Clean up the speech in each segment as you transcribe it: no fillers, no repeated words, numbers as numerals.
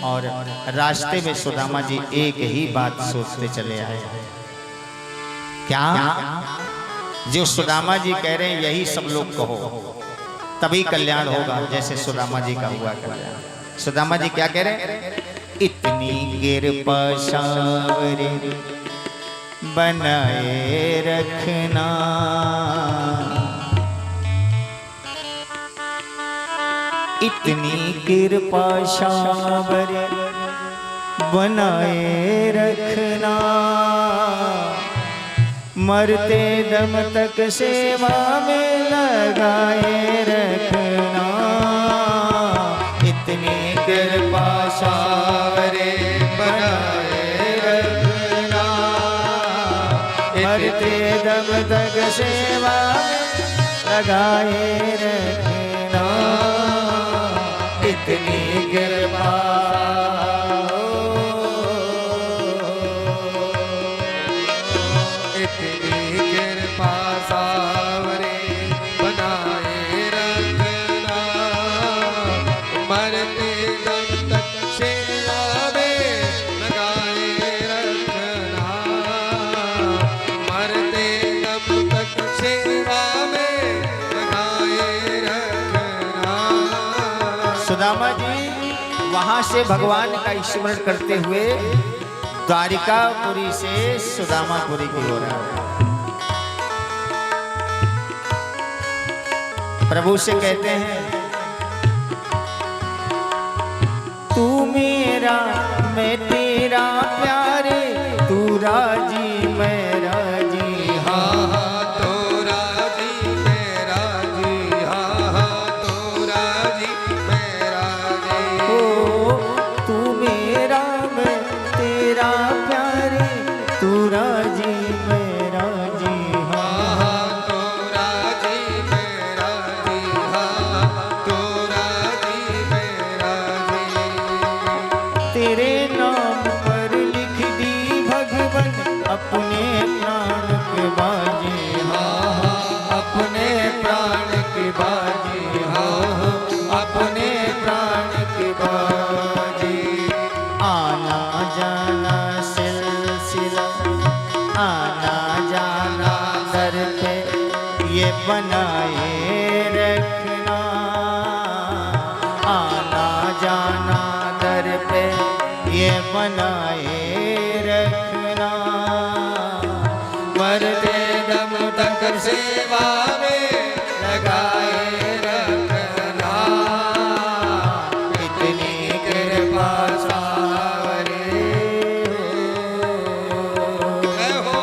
और रास्ते में सुदामा जी एक ही बात सोचते चले आए, क्या जो सुदामा जी कह रहे हैं यही सब लोग कहो, तभी कल्याण होगा, जैसे सुदामा जी का हुआ कल्याण। सुदामा जी क्या कह रहे हैं? इतनी कृपा सावरे बनाए रखना, इतनी कृपा सावरे बनाए रखना, मरते दम तक सेवा में लगाए रखना, इतनी कृपा सावरे बनाए रखना, मरते दम तक सेवा में लगाए रखना, इतनी कृपा सुदामा जी वहां से भगवान का स्मरण करते हुए द्वारिकापुरी से सुदामापुरी की ओर आए। प्रभु से कहते हैं, तू मेरा मैं तेरा प्यारे, तू राजी मैं राजी, हाँ हाँ तो राजी मैं राजी, हाँ हाँ तो राजी मैं राजी, ओ तू मेरा मैं तेरा प्यारे, तू राजी मैं राजी, हाँ हाँ तो राजी मैं राजी, हाँ तो राजी मैं राजी, तेरे नाम पर लिख दी भगवन अपने प्राण के बाजी, हाँ हाँ अपने प्राण के बाजी, हाँ अपने प्राण के बाजी, आना जाना सिलसिला, आना जाना दर पे ये बनाए रखना, आना जाना दर पे ये बनाए रखना, मरते दम तक सेवा में लगाए रखना, इतनी कृपा सावरे हो।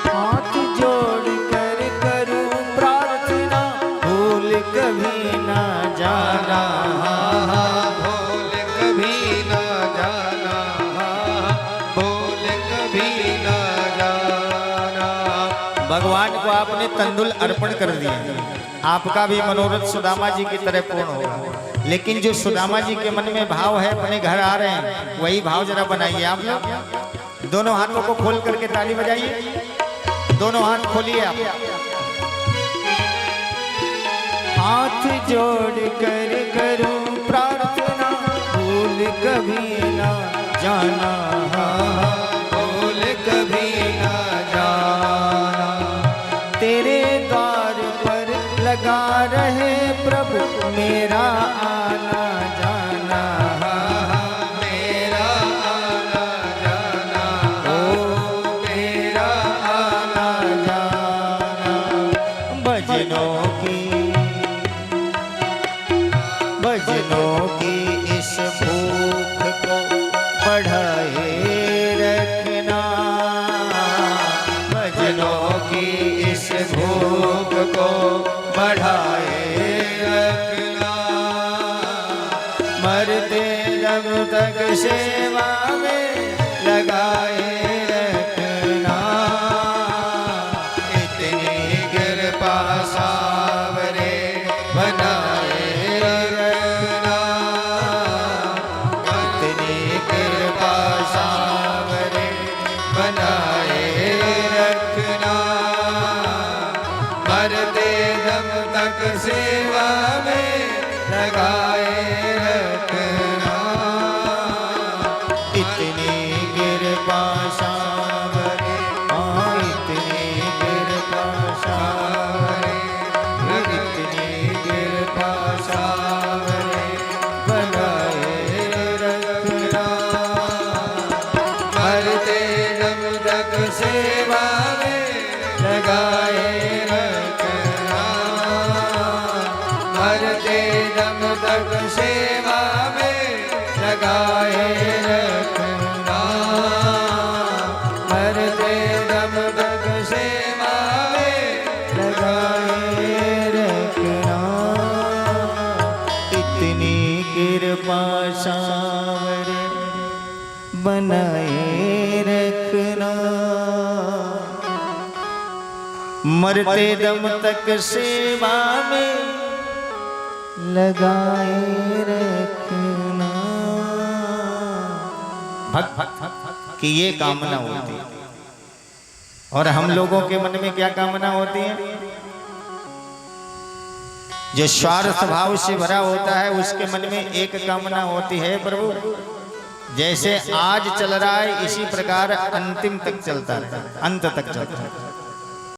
हाथ जोड़ कर करूं प्रार्थना, भूल कभी ना जाना, भूल कभी ना जाना, भूल कभी ना जाना। भगवान को आपने तंदुल अर्पण कर दिए, आपका भी मनोरथ सुदामा जी की तरह पूर्ण होगा, लेकिन जो सुदामा जी के मन में भाव है, अपने घर आ रहे हैं, वही भाव जरा बनाइए आप लोग। दोनों हाथों को खोल करके ताली बजाइए, दोनों हाथ खोलिए आप। हाथ जोड़ कर करूं प्रार्थना, भूल कभी ना जाना, भूल कभी ना जाना, तेरे द्वार पर लगा रहे प्रभु मेरा आना जाना, मेरा आना जाना, ओ मेरा आना जाना, भजनों की इस भूख को बढ़ाए रखना, भजनों की इस भूख को बढ़ाए रखना, मरते दम तक सेवा में कृपा सावरे बनाए रखना, मरते दम तक सेवा में लगाए रखना। इतनी कृपा सावरे, हाँ इतनी कृपा सावरे, इतनी कृपा सावरे बनाए रखना, मरते दम तक सेवा में लगाए रखना, मरते दम तक सेवा में लगाए रखना, मरते दम तक सेवा में लगाए रखना। इतनी कृपा सावरे बनाए रखना, मरते दम तक सेवा में लगाए रखना। भक्त की ये कामना होती है। और हम लोगों के मन में क्या कामना होती है? जो स्वार्थ भाव से भरा होता है उसके मन में एक कामना होती है, प्रभु जैसे आज चल रहा है इसी प्रकार अंतिम तक चलता है, अंत तक चलता है।